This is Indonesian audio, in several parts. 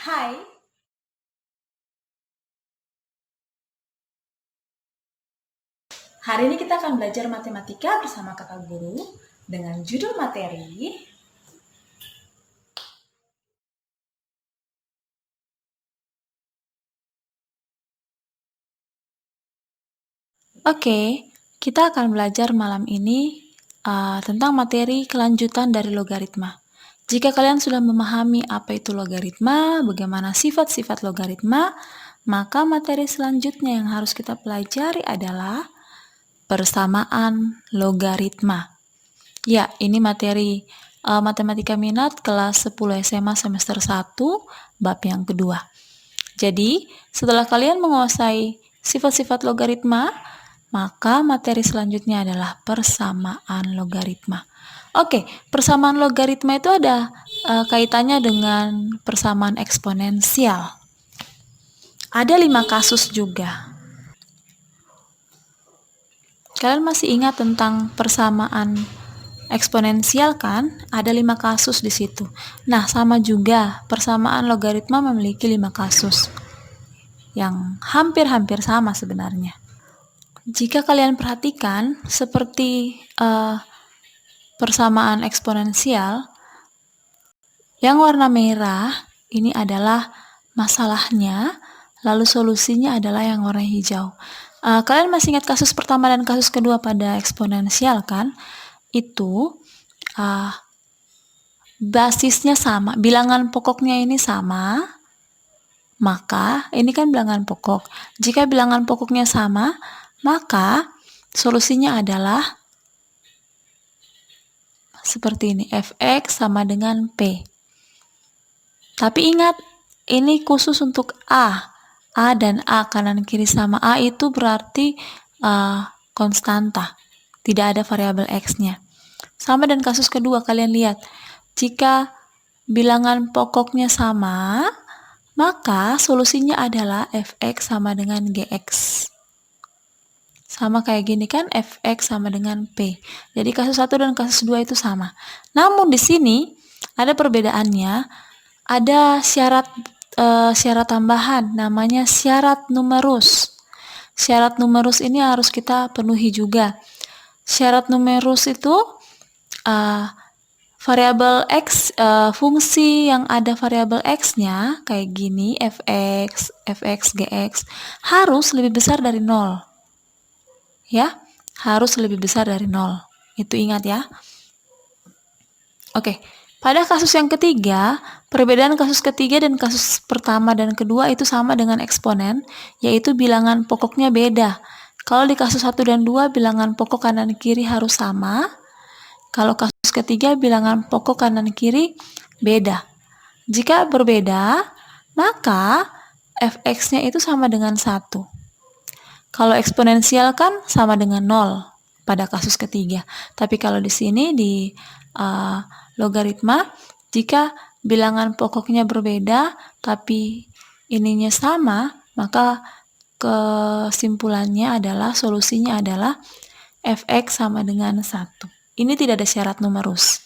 Hai, hari ini kita akan belajar matematika bersama kakak guru dengan judul materi Oke, kita akan belajar malam ini tentang materi kelanjutan dari logaritma. Jika kalian sudah memahami apa itu logaritma, bagaimana sifat-sifat logaritma, maka materi selanjutnya yang harus kita pelajari adalah persamaan logaritma. Ya, ini materi matematika minat kelas 10 SMA semester 1, bab yang kedua. Jadi, setelah kalian menguasai sifat-sifat logaritma, maka materi selanjutnya adalah persamaan logaritma. Oke, persamaan logaritma itu ada kaitannya dengan persamaan eksponensial. Ada 5 kasus juga. Kalian masih ingat tentang persamaan eksponensial kan? Ada 5 kasus di situ. Nah, sama juga persamaan logaritma memiliki 5 kasus yang hampir-hampir sama sebenarnya. Jika kalian perhatikan, seperti persamaan eksponensial, yang warna merah ini adalah masalahnya, lalu solusinya adalah yang warna hijau. Kalian masih ingat kasus pertama dan kasus kedua pada eksponensial kan? Itu basisnya sama, bilangan pokoknya ini sama, maka ini kan bilangan pokok. Jika bilangan pokoknya sama, maka solusinya adalah seperti ini, fx sama dengan p. Tapi ingat, ini khusus untuk A. A dan A kanan kiri sama. A itu berarti konstanta, tidak ada variabel x-nya. Sama dan kasus kedua, kalian lihat. Jika bilangan pokoknya sama, maka solusinya adalah fx sama dengan gx. Sama kayak gini kan, fx sama dengan p. Jadi kasus 1 dan kasus 2 itu sama. Namun di sini ada perbedaannya, ada syarat tambahan, namanya syarat numerus. Syarat numerus ini harus kita penuhi juga. Syarat numerus itu variabel x, fungsi yang ada variabel x-nya kayak gini, fx, gx, harus lebih besar dari 0. Ya, harus lebih besar dari 0. Itu ingat ya. Oke, pada kasus yang ketiga, perbedaan kasus ketiga dan kasus pertama dan kedua itu sama dengan eksponen, yaitu bilangan pokoknya beda. Kalau di kasus 1 dan 2, bilangan pokok kanan kiri harus sama. Kalau kasus ketiga, bilangan pokok kanan kiri beda. Jika berbeda, maka fx-nya itu sama dengan 1. Kalau eksponensial kan sama dengan 0 pada kasus ketiga. Tapi kalau di sini di logaritma, jika bilangan pokoknya berbeda tapi ininya sama, maka kesimpulannya adalah, solusinya adalah fx sama dengan 1. Ini tidak ada syarat numerus.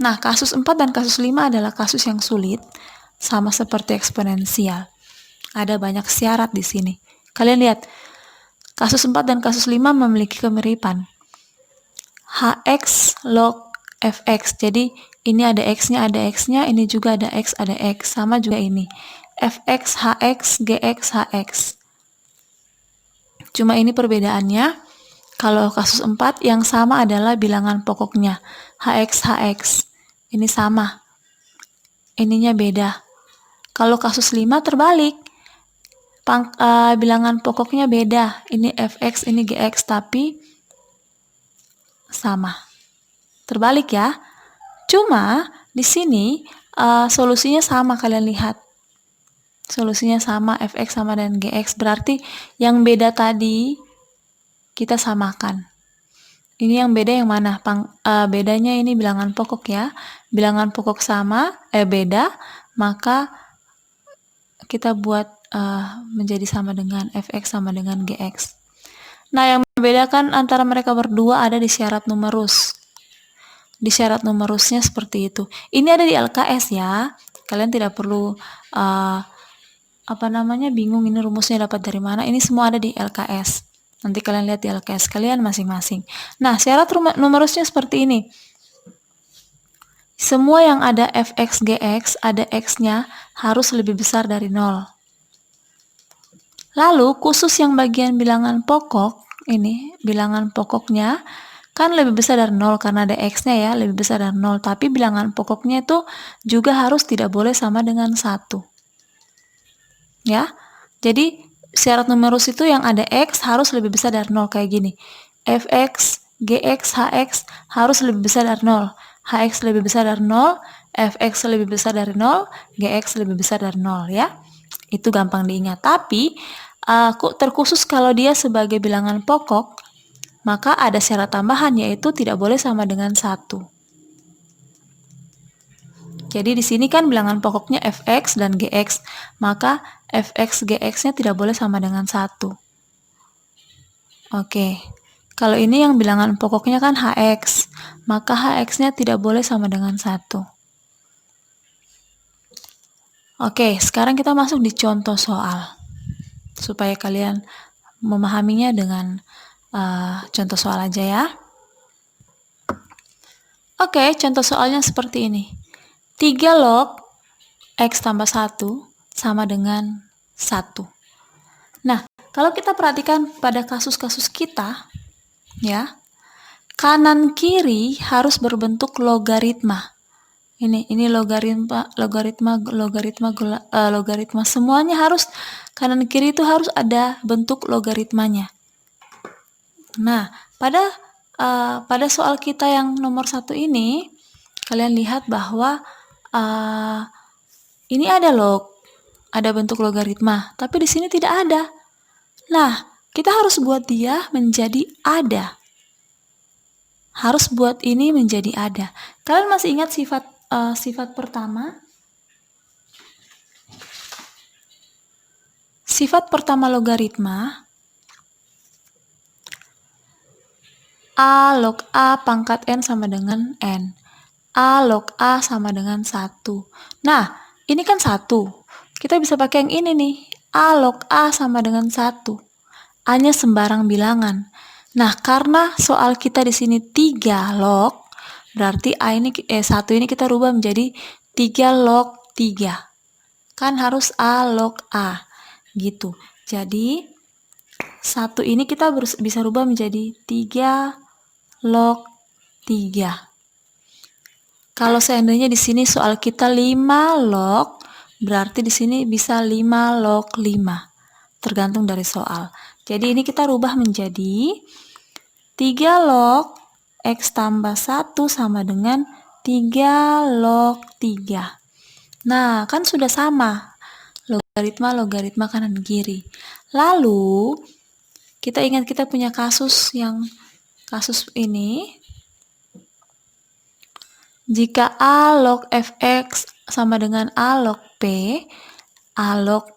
Nah, kasus 4 dan kasus 5 adalah kasus yang sulit, sama seperti eksponensial. Ada banyak syarat di sini. Kalian lihat, kasus 4 dan kasus 5 memiliki kemiripan. Hx log fx. Jadi ini ada x-nya, ini juga ada x, sama juga ini. Fx, hx, gx, hx. Cuma ini perbedaannya. Kalau kasus 4 yang sama adalah bilangan pokoknya. hx. Ini sama. Ininya beda. Kalau kasus 5 terbalik. Bilangan pokoknya beda. Ini fx, ini gx, tapi sama. Terbalik ya. Cuma di sini solusinya sama, kalian lihat. Solusinya sama, fx sama dengan gx. Berarti yang beda tadi kita samakan. Ini yang beda yang mana? Bedanya ini bilangan pokok ya. Bilangan pokok sama, beda, maka kita buat menjadi sama dengan fx sama dengan gx. Nah, yang membedakan antara mereka berdua ada di syarat numerus. Di syarat numerusnya seperti itu. Ini ada di LKS ya. Kalian tidak perlu bingung ini rumusnya dapat dari mana. Ini semua ada di LKS. Nanti kalian lihat di LKS kalian masing-masing. Nah, syarat numerusnya seperti ini. Semua yang ada fx, gx, ada x-nya harus lebih besar dari 0. Lalu, khusus yang bagian bilangan pokok, ini bilangan pokoknya kan lebih besar dari 0 karena ada x-nya ya, lebih besar dari 0. Tapi bilangan pokoknya itu juga harus tidak boleh sama dengan 1. Ya, jadi syarat numerus itu yang ada x harus lebih besar dari 0 kayak gini. Fx, gx, hx harus lebih besar dari 0. Hx lebih besar dari 0, fx lebih besar dari 0, gx lebih besar dari 0 ya. Itu gampang diingat. Tapi terkhusus kalau dia sebagai bilangan pokok, maka ada syarat tambahan yaitu tidak boleh sama dengan 1. Jadi di sini kan bilangan pokoknya fx dan gx, maka fx gx-nya tidak boleh sama dengan 1. Oke. Kalau ini yang bilangan pokoknya kan hx, maka hx-nya tidak boleh sama dengan 1. Oke, sekarang kita masuk di contoh soal. Supaya kalian memahaminya dengan contoh soal aja ya. Oke, contoh soalnya seperti ini. 3 log x tambah 1 sama dengan 1. Nah, kalau kita perhatikan pada kasus-kasus kita, ya, kanan kiri harus berbentuk logaritma. Ini logaritma semuanya harus kanan kiri itu harus ada bentuk logaritmanya. Nah, pada soal kita yang nomor 1 ini, kalian lihat bahwa ini ada bentuk logaritma, tapi di sini tidak ada. Nah, kita harus buat dia menjadi ada. Harus buat ini menjadi ada. Kalian masih ingat sifat pertama? Sifat pertama logaritma, A log A pangkat N sama dengan N. A log A sama dengan 1. Nah, ini kan 1. Kita bisa pakai yang ini nih. A log A sama dengan 1. A-nya sembarang bilangan. Nah, karena soal kita di sini 3 log, berarti 1 ini kita rubah menjadi 3 log 3. Kan harus A log A. Gitu. Jadi, 1 ini kita bisa rubah menjadi 3 log 3. Kalau seandainya di sini soal kita 5 log, berarti di sini bisa 5 log 5. Tergantung dari soal. Jadi ini kita rubah menjadi 3 log x tambah 1 sama dengan 3 log 3. Nah, kan sudah sama. Logaritma kanan kiri. Lalu, kita ingat kita punya kasus ini. Jika A log fx sama dengan A log p, A log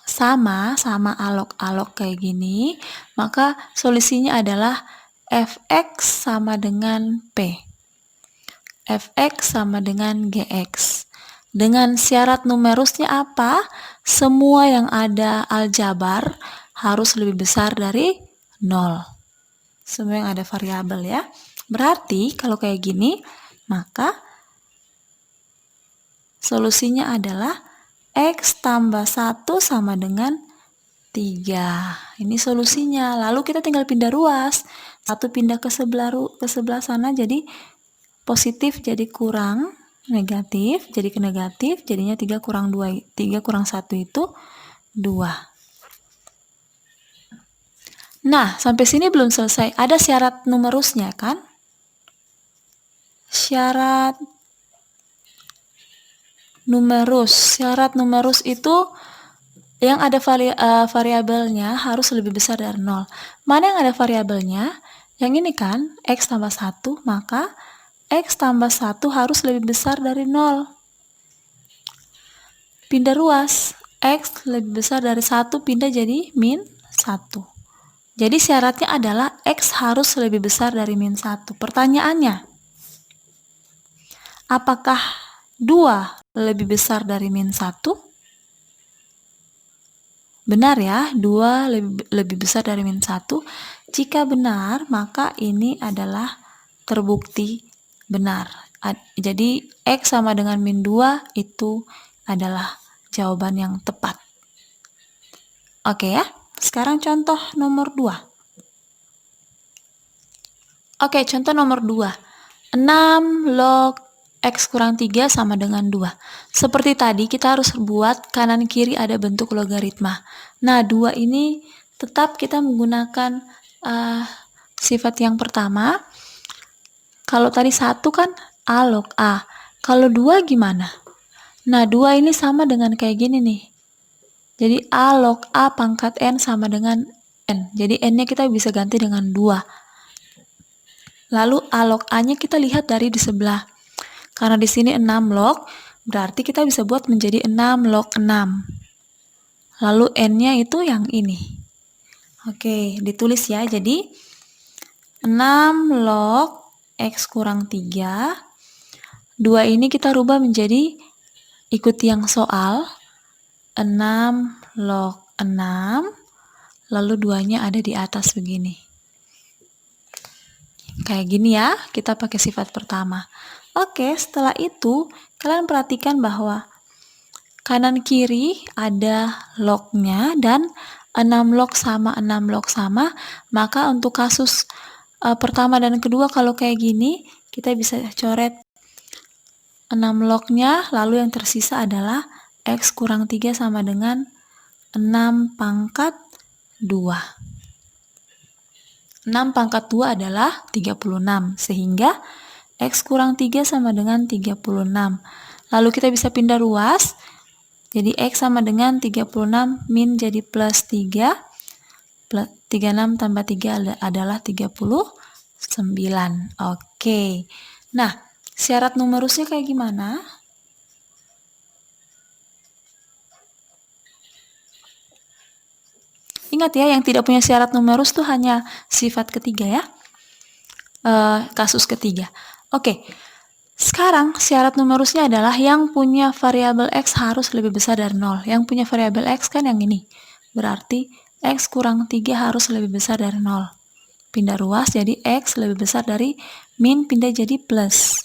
sama A log kayak gini, maka solusinya adalah fx sama dengan p. Fx sama dengan gx. Dengan syarat numerusnya apa? Semua yang ada aljabar harus lebih besar dari 0. Semua yang ada variabel ya. Berarti kalau kayak gini, maka solusinya adalah x tambah 1 sama dengan 3. Ini solusinya. Lalu kita tinggal pindah ruas. 1 pindah ke sebelah sana jadi positif jadi kurang, negatif jadi ke negatif, jadinya 3 kurang 2, 3 kurang 1 itu 2. Nah, sampai sini belum selesai. Ada syarat numerusnya kan? Syarat numerus itu yang ada variabelnya harus lebih besar dari 0. Mana yang ada variabelnya? Yang ini kan, x tambah 1, maka x tambah 1 harus lebih besar dari 0. Pindah ruas, x lebih besar dari 1 pindah jadi min 1. Jadi syaratnya adalah x harus lebih besar dari min 1. Pertanyaannya, apakah 2 lebih besar dari min 1? Benar ya, 2 lebih besar dari min 1. Jika benar, maka ini adalah terbukti benar. Jadi, X sama dengan min 2 itu adalah jawaban yang tepat. Oke ya, sekarang contoh nomor 2. Oke, contoh nomor 2. 6 log X kurang 3 sama dengan 2. Seperti tadi, kita harus buat kanan kiri ada bentuk logaritma. Nah, 2 ini tetap kita menggunakan sifat yang pertama. Kalau tadi 1 kan A log A. Kalau 2 gimana? Nah, 2 ini sama dengan kayak gini nih. Jadi A log A pangkat N sama dengan N. Jadi N-nya kita bisa ganti dengan 2. Lalu A log A-nya kita lihat dari di sebelah. Karena di sini 6 log, berarti kita bisa buat menjadi 6 log 6. Lalu N-nya itu yang ini. Oke, ditulis ya. Jadi 6 log X kurang 3. 2 ini kita rubah menjadi, ikuti yang soal, 6 log 6. Lalu 2-nya ada di atas begini. Kayak gini ya, kita pakai sifat pertama. Oke, setelah itu kalian perhatikan bahwa kanan kiri ada lognya dan 6 log sama 6 log sama. Maka untuk kasus pertama dan kedua kalau kayak gini, kita bisa coret 6 lognya, lalu yang tersisa adalah X kurang 3 sama dengan 6 pangkat 2. 6 pangkat 2 adalah 36, sehingga X kurang 3 sama dengan 36. Lalu kita bisa pindah ruas, jadi X sama dengan 36 min jadi plus 3. 36 tambah 3 adalah 39. Oke. Nah, syarat numerusnya kayak gimana? Ingat ya, yang tidak punya syarat numerus tuh hanya sifat ketiga ya. Kasus ketiga. Oke, sekarang syarat numerusnya adalah yang punya variabel X harus lebih besar dari 0. Yang punya variabel X kan yang ini. Berarti X kurang 3 harus lebih besar dari 0. Pindah ruas jadi X lebih besar dari min pindah jadi plus.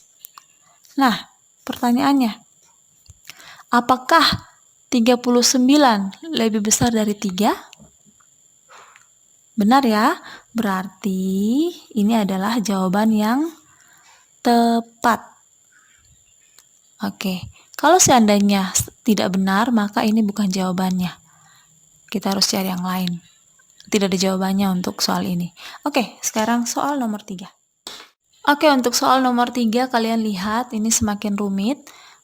Nah, pertanyaannya, apakah 39 lebih besar dari 3? Benar ya, berarti ini adalah jawaban yang tepat. Oke, kalau seandainya tidak benar, maka ini bukan jawabannya. Kita harus cari yang lain. Tidak ada jawabannya untuk soal ini. Oke, sekarang soal nomor 3. Oke, untuk soal nomor 3, kalian lihat ini semakin rumit.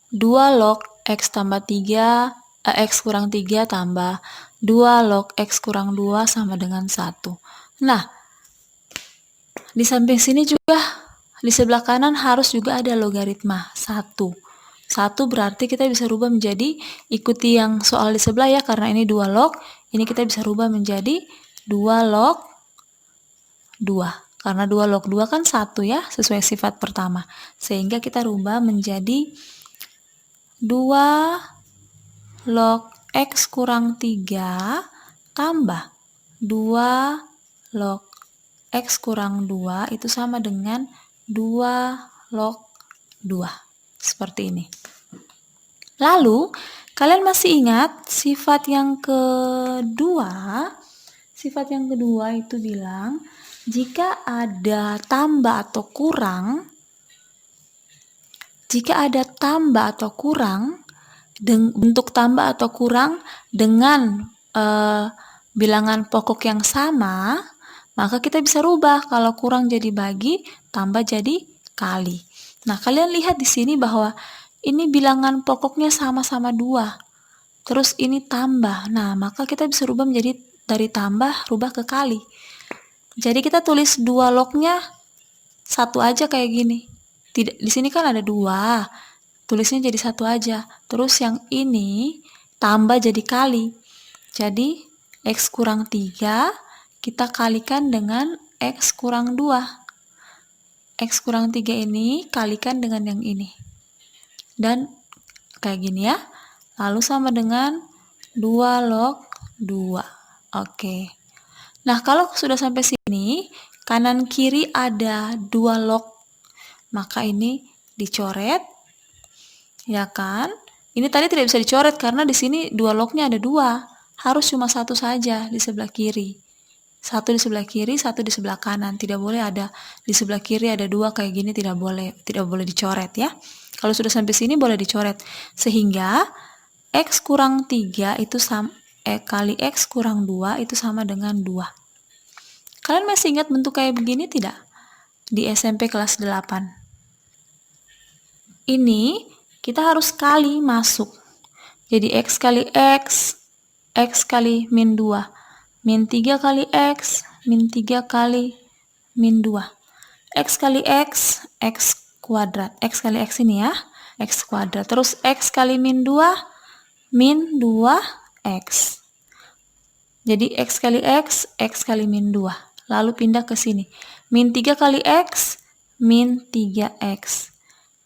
2 log X tambah 3, X kurang 3 tambah 2 log X kurang 2 sama dengan 1. Nah, di samping sini juga, di sebelah kanan harus juga ada logaritma 1. 1 berarti kita bisa rubah menjadi, ikuti yang soal di sebelah ya, karena ini 2 log, ini kita bisa rubah menjadi 2 log 2. Karena 2 log 2 kan 1 ya, sesuai sifat pertama. Sehingga kita rubah menjadi 2 log X kurang 3 tambah 2 log X kurang 2 itu sama dengan 2 log 2. Seperti ini. Lalu, kalian masih ingat sifat yang kedua? Sifat yang kedua itu bilang, jika ada tambah atau kurang, bentuk tambah atau kurang dengan bilangan pokok yang sama, maka kita bisa rubah. Kalau kurang jadi bagi, tambah jadi kali. Nah, kalian lihat di sini bahwa ini bilangan pokoknya sama-sama 2. Terus ini tambah. Nah, maka kita bisa rubah menjadi dari tambah rubah ke kali. Jadi kita tulis 2 lognya 1 aja kayak gini. Tidak, di sini kan ada 2. Tulisnya jadi 1 aja. Terus yang ini tambah jadi kali. Jadi X kurang 3 kita kalikan dengan X kurang 2. X kurang 3 ini kalikan dengan yang ini. Dan Kayak gini ya. Lalu sama dengan 2 log 2. Oke. Nah, kalau sudah sampai sini, kanan kiri ada 2 log. Maka ini dicoret, ya kan? Ini tadi tidak bisa dicoret karena di sini 2 lognya ada 2. Harus cuma satu saja di sebelah kiri. Satu di sebelah kiri, satu di sebelah kanan. Tidak boleh ada di sebelah kiri ada 2 kayak gini, tidak boleh dicoret ya. Kalau sudah sampai sini boleh dicoret. Sehingga X kurang 3 itu kali X kurang 2 itu sama dengan 2. Kalian masih ingat bentuk kayak begini tidak? Di SMP kelas 8. Ini kita harus kali masuk. Jadi X kali X, X kali min 2. Min 3 kali X, min 3 kali min 2. X kali X, X kuadrat. X kali X ini ya, X kuadrat. Terus X kali min 2, min 2X. Jadi X kali X, X kali min 2. Lalu pindah ke sini. Min 3 kali X, min 3X.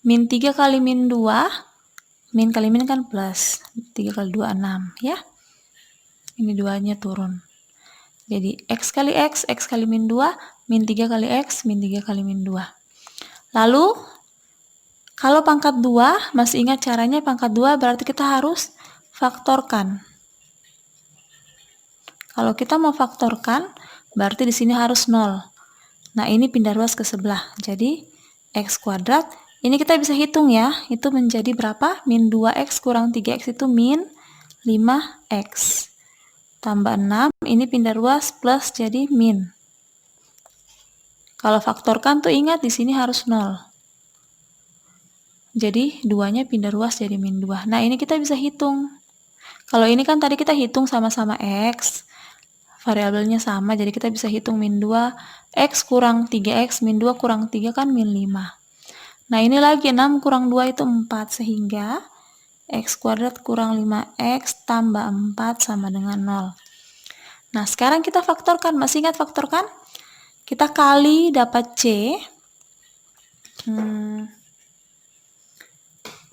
Min 3 kali min 2, min kali min kan plus. 3 kali 2, 6 ya. Ini 2-nya turun. Jadi X kali X, X kali min 2, min 3 kali X, min 3 kali min 2. Lalu, kalau pangkat 2, masih ingat caranya pangkat 2 berarti kita harus faktorkan. Kalau kita mau faktorkan, berarti di sini harus 0. Nah, ini pindah ruas ke sebelah. Jadi, X kuadrat. Ini kita bisa hitung ya. Itu menjadi berapa? Min 2X kurang 3X itu min 5X. Tambah 6, ini pindah ruas plus jadi min. Kalau faktorkan tuh ingat di sini harus 0. Jadi, 2-nya pindah ruas jadi min 2. Nah, ini kita bisa hitung. Kalau ini kan tadi kita hitung sama-sama X. Variabelnya sama, jadi kita bisa hitung min 2, X kurang 3X, min 2 kurang 3 kan min 5. Nah, ini lagi 6 kurang 2 itu 4, sehingga X kuadrat kurang 5X tambah 4 sama dengan 0. Nah, sekarang kita faktorkan. Masih ingat faktorkan? Kita kali dapat C.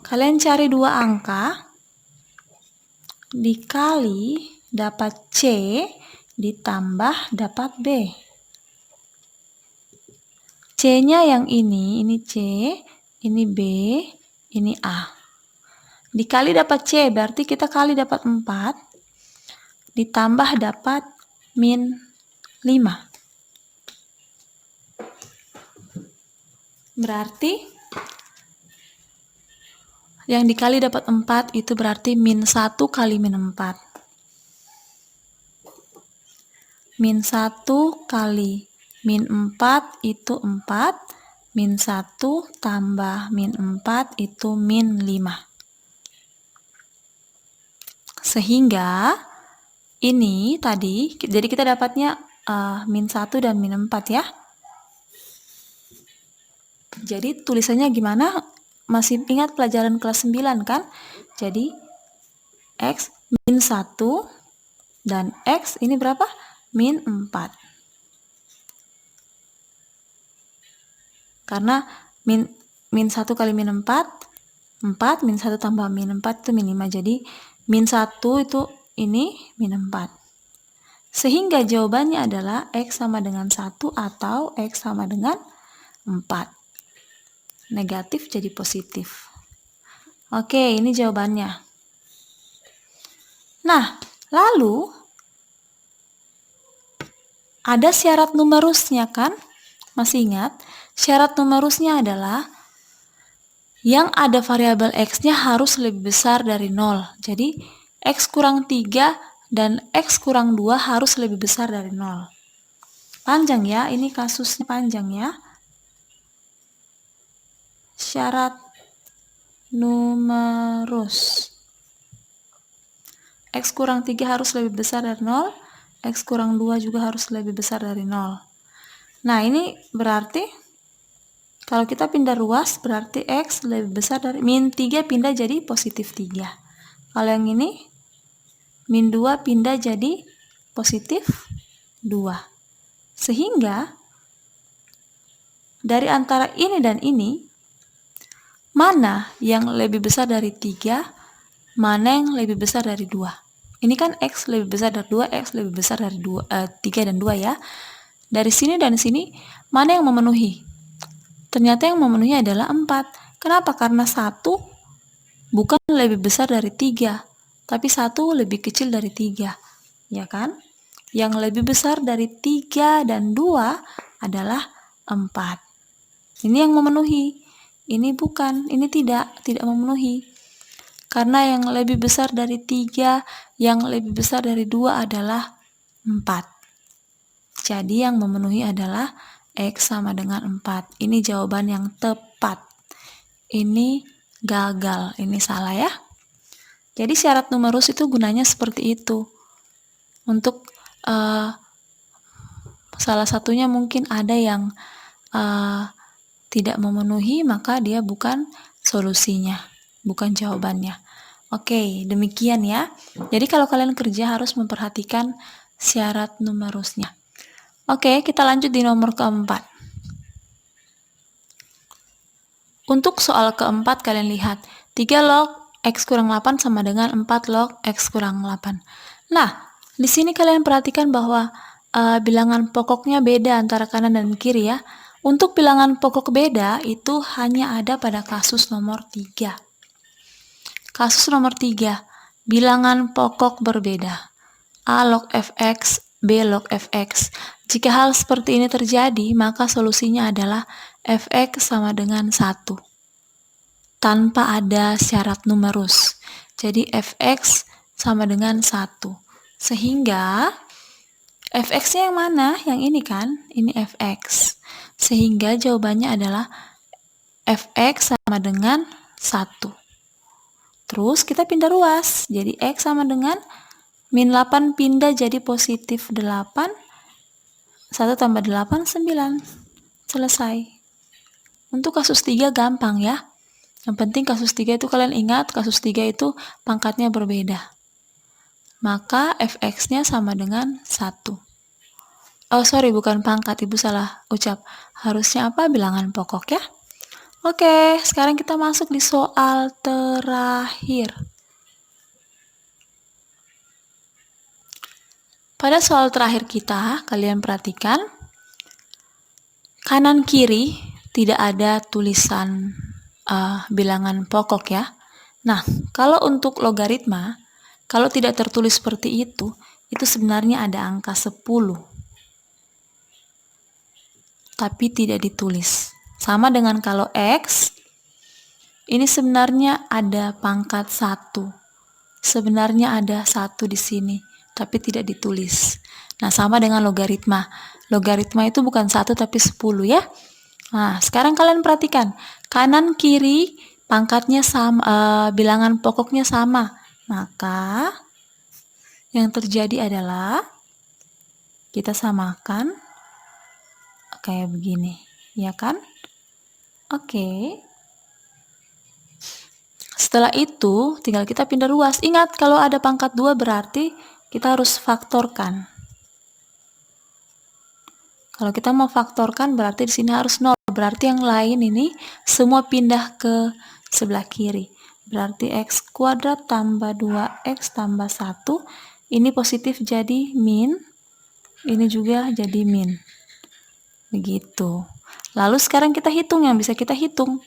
Kalian cari 2 angka. Dikali dapat C. Ditambah dapat B. C-nya yang ini C, ini B, ini A. Dikali dapat C, berarti kita kali dapat 4, ditambah dapat min 5. Berarti yang dikali dapat 4 itu berarti min 1 kali min 4. Min 1 kali min 4 itu 4, min 1 tambah min 4 itu min 5. Sehingga ini tadi, jadi kita dapatnya min 1 dan min 4 ya. Jadi tulisannya gimana? Masih ingat pelajaran kelas 9 kan? Jadi X min 1 dan X ini berapa? Min 4. Karena min 1 kali min 4, 4, min 1 tambah min 4 itu min 5. Jadi min 1 itu ini min 4. Sehingga jawabannya adalah X sama dengan 1 atau X sama dengan 4. Negatif jadi positif. Oke, ini jawabannya. Nah, lalu ada syarat numerusnya kan? Masih ingat? Syarat numerusnya adalah yang ada variabel X-nya harus lebih besar dari 0. Jadi, X kurang 3 dan X kurang 2 harus lebih besar dari 0. Panjang ya, ini kasusnya panjang ya. Syarat numerus. X kurang 3 harus lebih besar dari 0. X kurang 2 juga harus lebih besar dari 0. Nah, ini berarti kalau kita pindah ruas berarti X lebih besar dari min 3 pindah jadi positif 3. Kalau yang ini min 2 pindah jadi positif 2. Sehingga dari antara ini dan ini, mana yang lebih besar dari 3 mana yang lebih besar dari 2. Ini kan X lebih besar dari 2, X lebih besar dari 3 dan 2 ya. Dari sini dan sini, mana yang memenuhi? Ternyata yang memenuhi adalah 4. Kenapa? Karena 1 bukan lebih besar dari 3, tapi 1 lebih kecil dari 3. Ya kan? Yang lebih besar dari 3 dan 2 adalah 4. Ini yang memenuhi. Ini bukan, ini tidak memenuhi. Karena yang lebih besar dari 3, yang lebih besar dari 2 adalah 4. Jadi yang memenuhi adalah X sama dengan 4. Ini jawaban yang tepat. Ini gagal, ini salah ya. Jadi syarat numerus itu gunanya seperti itu. Untuk salah satunya mungkin ada yang tidak memenuhi, maka dia bukan solusinya, bukan jawabannya. Oke, demikian ya. Jadi kalau kalian kerja harus memperhatikan syarat numerusnya. Oke, kita lanjut di nomor keempat. Untuk soal keempat kalian lihat, 3 log X kurang 8 sama dengan 4 log X kurang 8. Nah, di sini kalian perhatikan bahwa bilangan pokoknya beda antara kanan dan kiri ya. Untuk bilangan pokok beda itu hanya ada pada kasus nomor 3. Kasus nomor 3, bilangan pokok berbeda. A log fx, B log fx. Jika hal seperti ini terjadi, maka solusinya adalah fx sama dengan 1. Tanpa ada syarat numerus. Jadi fx sama dengan 1. Sehingga fx-nya yang mana? Yang ini kan? Ini fx. Sehingga jawabannya adalah fx sama dengan 1. Terus kita pindah ruas. Jadi X sama dengan min 8 pindah jadi positif 8. 1 tambah 8, 9. Selesai. Untuk kasus 3 gampang ya. Yang penting kasus 3 itu kalian ingat, kasus 3 itu pangkatnya berbeda. Maka fx-nya sama dengan 1. Oh sorry, bukan pangkat, ibu salah ucap. Harusnya apa? Bilangan pokok ya. Oke, sekarang kita masuk di soal terakhir. Pada soal terakhir kita, kalian perhatikan, kanan kiri tidak ada tulisan bilangan pokok ya. Nah, kalau untuk logaritma, kalau tidak tertulis seperti itu sebenarnya ada angka 10. Tapi tidak ditulis. Sama dengan kalau X, ini sebenarnya ada pangkat 1. Sebenarnya ada 1 di sini, tapi tidak ditulis. Nah, sama dengan logaritma. Logaritma itu bukan 1 tapi 10 ya. Nah, sekarang kalian perhatikan. Kanan kiri pangkatnya sama, bilangan pokoknya sama. Maka yang terjadi adalah kita samakan kayak begini, ya kan? Oke. Setelah itu, tinggal kita pindah ruas. Ingat, kalau ada pangkat 2 berarti kita harus faktorkan. Kalau kita mau faktorkan berarti di sini harus 0. Berarti yang lain ini semua pindah ke sebelah kiri. Berarti x kuadrat tambah 2x tambah 1. Ini positif jadi min. Ini juga jadi min. Begitu. Lalu sekarang kita hitung yang bisa kita hitung.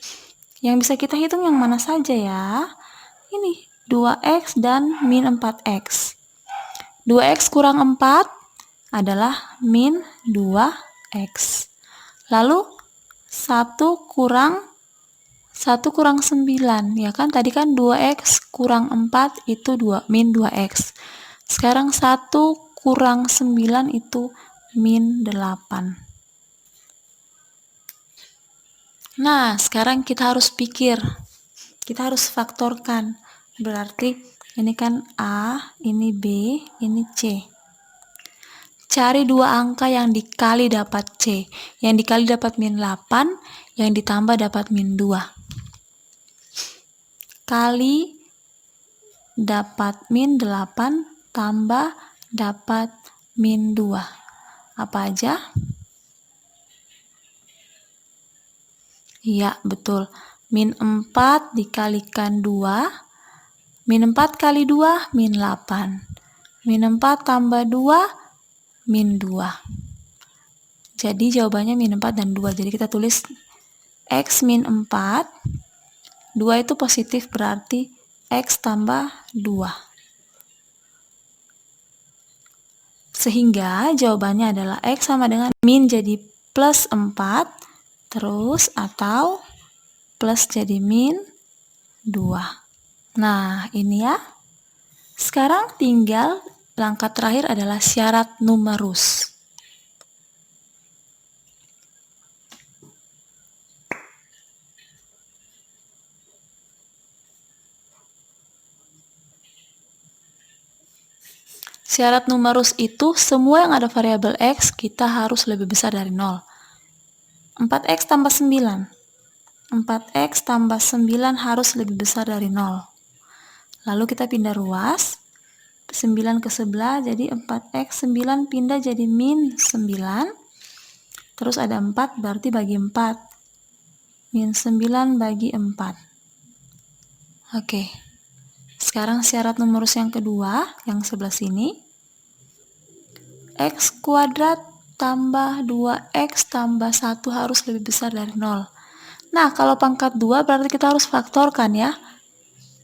Yang bisa kita hitung yang mana saja ya? Ini 2x dan min 4x. 2x kurang 4 adalah min 2x. Lalu 1 kurang 9, ya kan? Tadi kan 2x kurang 4 itu min 2x. Sekarang 1 kurang 9 itu min 8. Nah, sekarang kita harus pikir. Kita harus faktorkan. Berarti ini kan A, ini B, ini C. Cari 2 angka yang dikali dapat C. Yang dikali dapat min 8, yang ditambah dapat min 2. Kali dapat min 8 tambah dapat min 2. Apa aja? Iya, betul. Min 4 dikalikan 2 Min 4 kali 2, min 8. Min 4 tambah 2, min 2. Jadi jawabannya min 4 dan 2. Jadi kita tulis X min 4. 2 itu positif, berarti X tambah 2. Sehingga jawabannya adalah X sama dengan min jadi plus 4, terus atau plus jadi min 2. Nah, ini ya. Sekarang tinggal langkah terakhir adalah syarat numerus. Syarat numerus itu semua yang ada variabel X kita harus lebih besar dari 0. 4X tambah 9. 4X tambah 9 harus lebih besar dari 0. Lalu kita pindah ruas. 9 ke sebelah, jadi 4X 9 pindah jadi min 9. Terus ada 4, berarti bagi 4. Min 9 bagi 4. Oke. Sekarang syarat numerus yang kedua, yang sebelah sini. X kuadrat tambah 2X tambah 1 harus lebih besar dari 0. Nah, kalau pangkat 2 berarti kita harus faktorkan ya.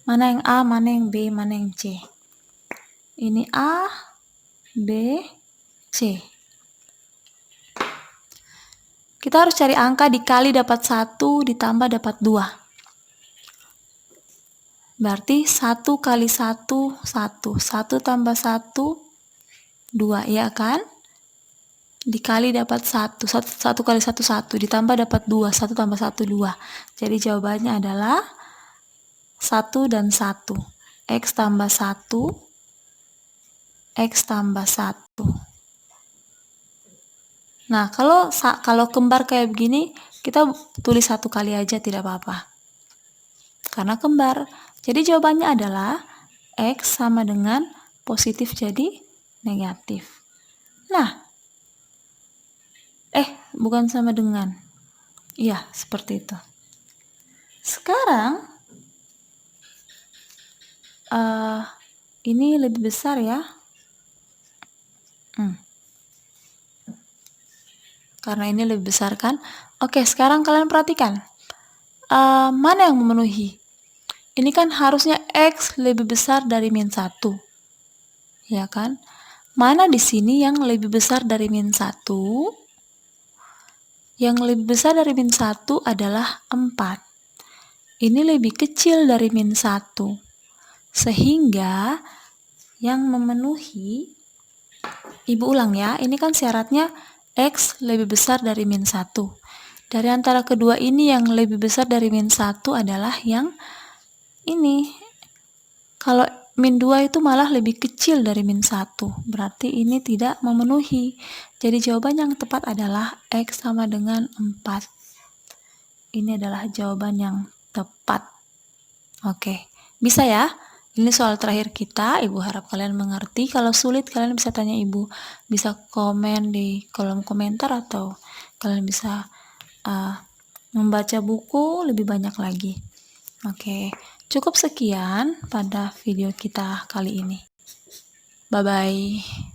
Mana yang A, mana yang B, mana yang C. Ini A, B, C. Kita harus cari angka dikali dapat 1 ditambah dapat 2. Berarti 1 kali 1, 1. 1 tambah 1, 2, ya kan? Dikali dapat 1. 1 kali 1, 1. Ditambah dapat 2. 1 tambah 1, 2. Jadi jawabannya adalah 1 dan 1. X tambah 1, X tambah 1. Nah, kalau kembar kayak begini, kita tulis 1 kali aja, tidak apa-apa. Karena kembar. Jadi jawabannya adalah X sama dengan positif jadi negatif. Nah, bukan sama dengan. Iya, seperti itu. Sekarang, ini lebih besar ya. Karena ini lebih besar kan. Oke, sekarang kalian perhatikan. Mana yang memenuhi? Ini kan harusnya X lebih besar dari min 1. Ya kan? Mana di sini yang lebih besar dari min 1? Yang lebih besar dari min 1 adalah 4. Ini lebih kecil dari min 1. Sehingga yang memenuhi, Ibu ulang ya, ini kan syaratnya X lebih besar dari min 1. Dari antara kedua ini yang lebih besar dari min 1 adalah yang ini. Kalau min 2 itu malah lebih kecil dari min 1. Berarti ini tidak memenuhi. Jadi jawaban yang tepat adalah X sama dengan 4. Ini adalah jawaban yang tepat. Oke, bisa ya? Ini soal terakhir kita. Ibu harap kalian mengerti. Kalau sulit kalian bisa tanya Ibu. Bisa komen di kolom komentar atau kalian bisa membaca buku lebih banyak lagi. Oke. Cukup sekian pada video kita kali ini. Bye-bye.